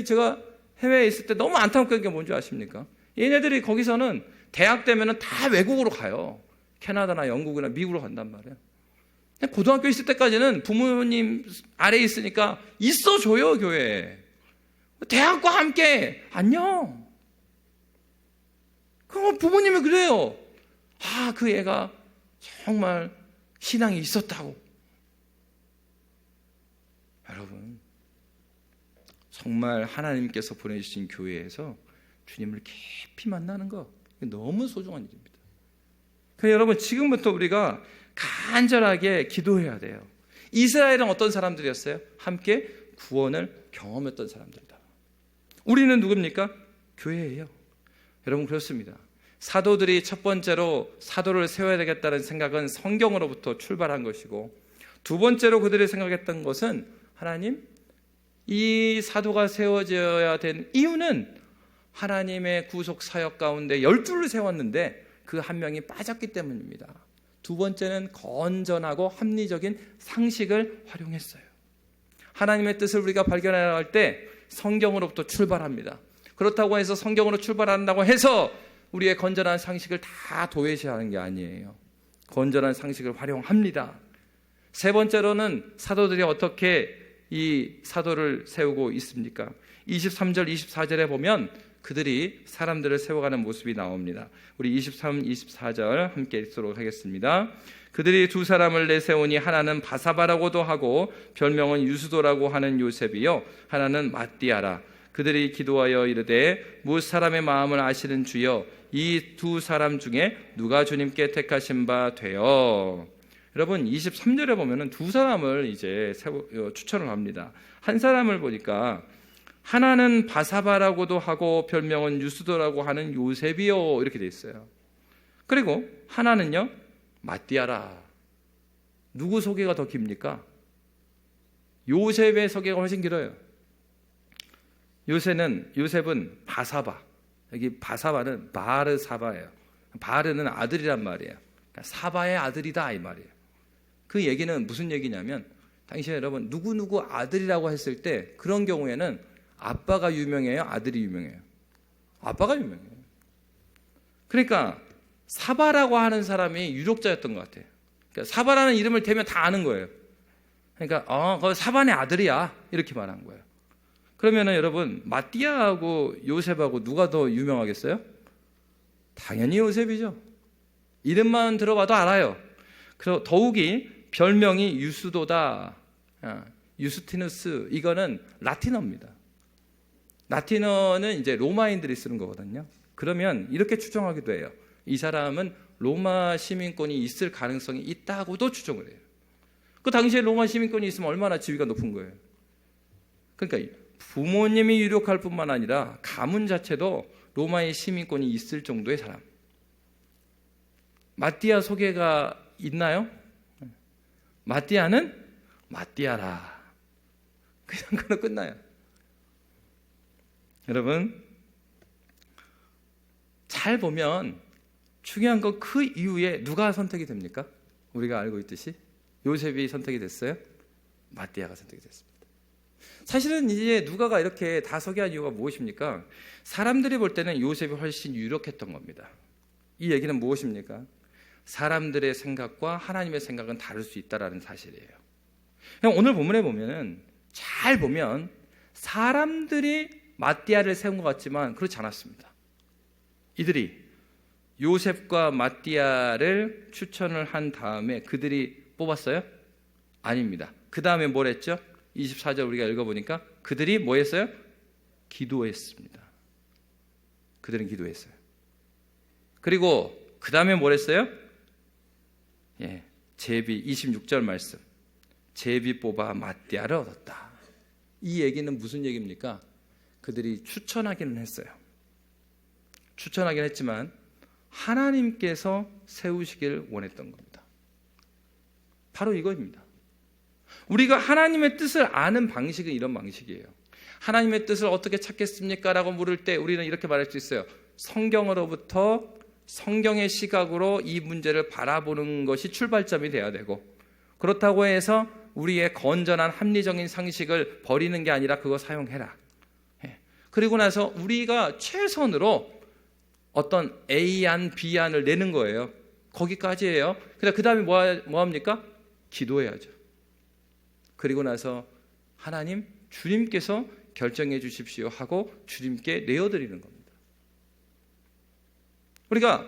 S1: 제가 해외에 있을 때 너무 안타까운 게 뭔지 아십니까? 얘네들이 거기서는 대학 되면 다 외국으로 가요. 캐나다나 영국이나 미국으로 간단 말이에요. 고등학교 있을 때까지는 부모님 아래에 있으니까 있어줘요, 교회에. 대학과 함께 안녕. 그럼 부모님이 그래요. 그 애가 정말 신앙이 있었다고. 여러분, 정말 하나님께서 보내주신 교회에서 주님을 깊이 만나는 거 너무 소중한 일입니다. 그래서 여러분 지금부터 우리가 간절하게 기도해야 돼요. 이스라엘은 어떤 사람들이었어요? 함께 구원을 경험했던 사람들이다. 우리는 누굽니까? 교회예요. 여러분 그렇습니다. 사도들이 첫 번째로 사도를 세워야 되겠다는 생각은 성경으로부터 출발한 것이고, 두 번째로 그들이 생각했던 것은 하나님, 이 사도가 세워져야 된 이유는 하나님의 구속 사역 가운데 12를 세웠는데 그 한 명이 빠졌기 때문입니다. 두 번째는 건전하고 합리적인 상식을 활용했어요. 하나님의 뜻을 우리가 발견해야 할 때 성경으로부터 출발합니다. 그렇다고 해서 성경으로 출발한다고 해서 우리의 건전한 상식을 다 도외시하는 게 아니에요. 건전한 상식을 활용합니다. 세 번째로는 사도들이 어떻게 이 사도를 세우고 있습니까? 23절, 24절에 보면 그들이 사람들을 세워가는 모습이 나옵니다. 우리 23, 24절 함께 읽도록 하겠습니다. 그들이 두 사람을 내세우니 하나는 바사바라고도 하고 별명은 유수도라고 하는 요셉이요, 하나는 마띠아라. 그들이 기도하여 이르되 무엇 사람의 마음을 아시는 주여, 이 두 사람 중에 누가 주님께 택하신 바 되어. 여러분 23절에 보면은 두 사람을 이제 추천을 합니다. 한 사람을 보니까 하나는 바사바라고도 하고 별명은 유수도라고 하는 요셉이요, 이렇게 돼 있어요. 그리고 하나는요, 마띠아라. 누구 소개가 더 깁니까? 요셉의 소개가 훨씬 길어요. 요셉은 바사바. 여기 바사바는 바르사바예요. 바르는 아들이란 말이에요. 그러니까 사바의 아들이다 이 말이에요. 그 얘기는 무슨 얘기냐면, 당시에 여러분 누구누구 아들이라고 했을 때 그런 경우에는 아빠가 유명해요, 아들이 유명해요? 아빠가 유명해요. 그러니까 사바라고 하는 사람이 유력자였던 것 같아요. 그러니까 사바라는 이름을 대면 다 아는 거예요. 그러니까 그 사반의 아들이야, 이렇게 말한 거예요. 그러면은 여러분 마띠아하고 요셉하고 누가 더 유명하겠어요? 당연히 요셉이죠. 이름만 들어봐도 알아요. 그리고 더욱이 별명이 유수도다, 유스티누스, 이거는 라틴어입니다. 라틴어는 이제 로마인들이 쓰는 거거든요. 그러면 이렇게 추정하기도 해요. 이 사람은 로마 시민권이 있을 가능성이 있다고도 추정을 해요. 그 당시에 로마 시민권이 있으면 얼마나 지위가 높은 거예요. 그러니까 부모님이 유력할 뿐만 아니라 가문 자체도 로마의 시민권이 있을 정도의 사람. 마띠아 소개가 있나요? 마띠아는 마띠아라. 그냥 그걸로 끝나요. 여러분, 잘 보면 중요한 건 그 이후에 누가 선택이 됩니까? 우리가 알고 있듯이 요셉이 선택이 됐어요. 마띠아가 선택이 됐습니다. 사실은 이제 누가가 이렇게 다 소개한 이유가 무엇입니까? 사람들이 볼 때는 요셉이 훨씬 유력했던 겁니다. 이 얘기는 무엇입니까? 사람들의 생각과 하나님의 생각은 다를 수 있다는 사실이에요. 오늘 본문에 보면은 잘 보면 사람들이 마띠아를 세운 것 같지만 그렇지 않았습니다. 이들이 요셉과 마띠아를 추천을 한 다음에 그들이 뽑았어요? 아닙니다. 그 다음에 뭘 했죠? 24절 우리가 읽어보니까 그들이 뭐 했어요? 기도했습니다. 그들은 기도했어요. 그리고 그 다음에 뭘 했어요? 제비 26절 말씀. 제비 뽑아 마띠아를 얻었다. 이 얘기는 무슨 얘기입니까? 그들이 추천하기는 했어요. 추천하긴 했지만 하나님께서 세우시길 원했던 겁니다. 바로 이거입니다. 우리가 하나님의 뜻을 아는 방식은 이런 방식이에요. 하나님의 뜻을 어떻게 찾겠습니까? 라고 물을 때 우리는 이렇게 말할 수 있어요. 성경으로부터 성경의 시각으로 이 문제를 바라보는 것이 출발점이 돼야 되고, 그렇다고 해서 우리의 건전한 합리적인 상식을 버리는 게 아니라 그거 사용해라. 그리고 나서 우리가 최선으로 어떤 A안, B안을 내는 거예요. 거기까지예요. 그 다음에 뭐 합니까? 기도해야죠. 그리고 나서 하나님, 주님께서 결정해 주십시오 하고 주님께 내어드리는 겁니다. 우리가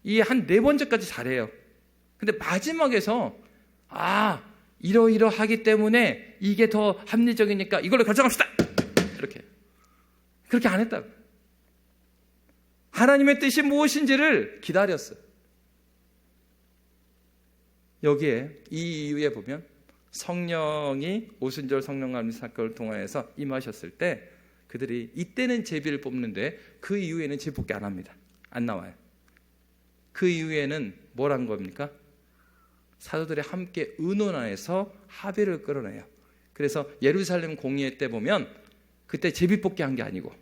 S1: 이 한 4번째까지 잘해요. 근데 마지막에서 이러이러하기 때문에 이게 더 합리적이니까 이걸로 결정합시다. 그렇게 안 했다고. 하나님의 뜻이 무엇인지를 기다렸어요. 여기에 이 이유에 보면 성령이 오순절 성령감리 사건을 통하여서 임하셨을 때 그들이 이때는 제비를 뽑는데 그 이후에는 제비 뽑기 안 합니다. 안 나와요. 그 이후에는 뭘 한 겁니까? 사도들이 함께 의논하여서 합의를 끌어내요. 그래서 예루살렘 공의회 때 보면 그때 제비 뽑기 한 게 아니고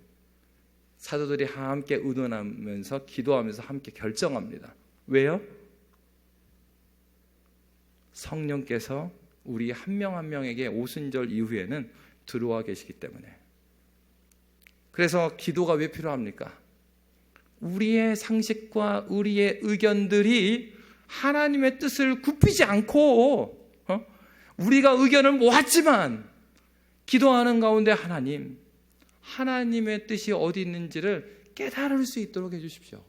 S1: 사도들이 함께 의논하면서 기도하면서 함께 결정합니다. 왜요? 성령께서 우리 한 명 한 명에게 오순절 이후에는 들어와 계시기 때문에. 그래서 기도가 왜 필요합니까? 우리의 상식과 우리의 의견들이 하나님의 뜻을 굽히지 않고 우리가 의견을 모았지만 기도하는 가운데 하나님의 뜻이 어디 있는지를 깨달을 수 있도록 해주십시오.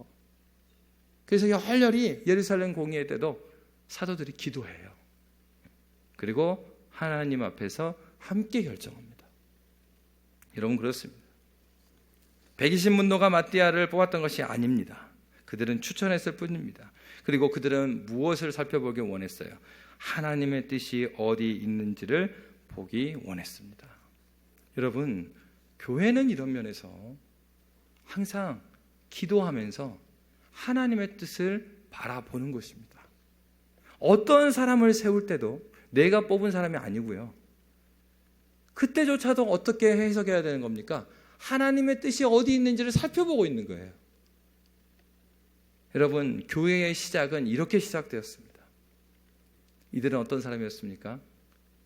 S1: 그래서 열렬히 예루살렘 공의회 때도 사도들이 기도해요. 그리고 하나님 앞에서 함께 결정합니다. 여러분, 그렇습니다. 120문도가 마띠아를 뽑았던 것이 아닙니다. 그들은 추천했을 뿐입니다. 그리고 그들은 무엇을 살펴보기 원했어요? 하나님의 뜻이 어디 있는지를 보기 원했습니다. 여러분, 교회는 이런 면에서 항상 기도하면서 하나님의 뜻을 바라보는 것입니다. 어떤 사람을 세울 때도 내가 뽑은 사람이 아니고요. 그때조차도 어떻게 해석해야 되는 겁니까? 하나님의 뜻이 어디 있는지를 살펴보고 있는 거예요. 여러분, 교회의 시작은 이렇게 시작되었습니다. 이들은 어떤 사람이었습니까?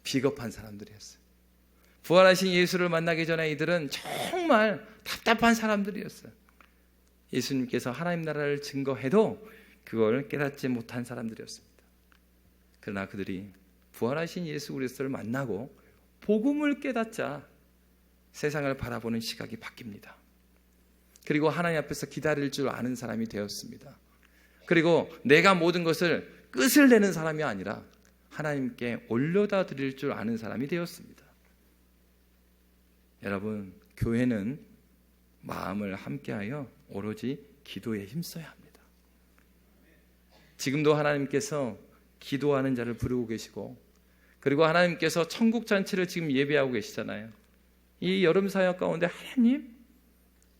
S1: 비겁한 사람들이었어요. 부활하신 예수를 만나기 전에 이들은 정말 답답한 사람들이었어요. 예수님께서 하나님 나라를 증거해도 그걸 깨닫지 못한 사람들이었습니다. 그러나 그들이 부활하신 예수 그리스도를 만나고 복음을 깨닫자 세상을 바라보는 시각이 바뀝니다. 그리고 하나님 앞에서 기다릴 줄 아는 사람이 되었습니다. 그리고 내가 모든 것을 끝을 내는 사람이 아니라 하나님께 올려다 드릴 줄 아는 사람이 되었습니다. 여러분, 교회는 마음을 함께하여 오로지 기도에 힘써야 합니다. 지금도 하나님께서 기도하는 자를 부르고 계시고, 그리고 하나님께서 천국 잔치를 지금 예배하고 계시잖아요. 이 여름 사역 가운데 하나님,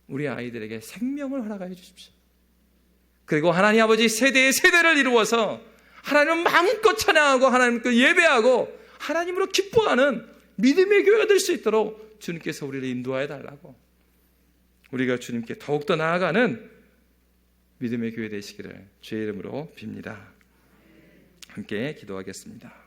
S1: 우리 아이들에게 생명을 허락하여 주십시오. 그리고 하나님 아버지 세대의 세대를 이루어서 하나님을 마음껏 찬양하고 하나님께 예배하고 하나님으로 기뻐하는 믿음의 교회가 될 수 있도록 주님께서 우리를 인도하여 달라고, 우리가 주님께 더욱더 나아가는 믿음의 교회 되시기를 주의 이름으로 빕니다. 함께 기도하겠습니다.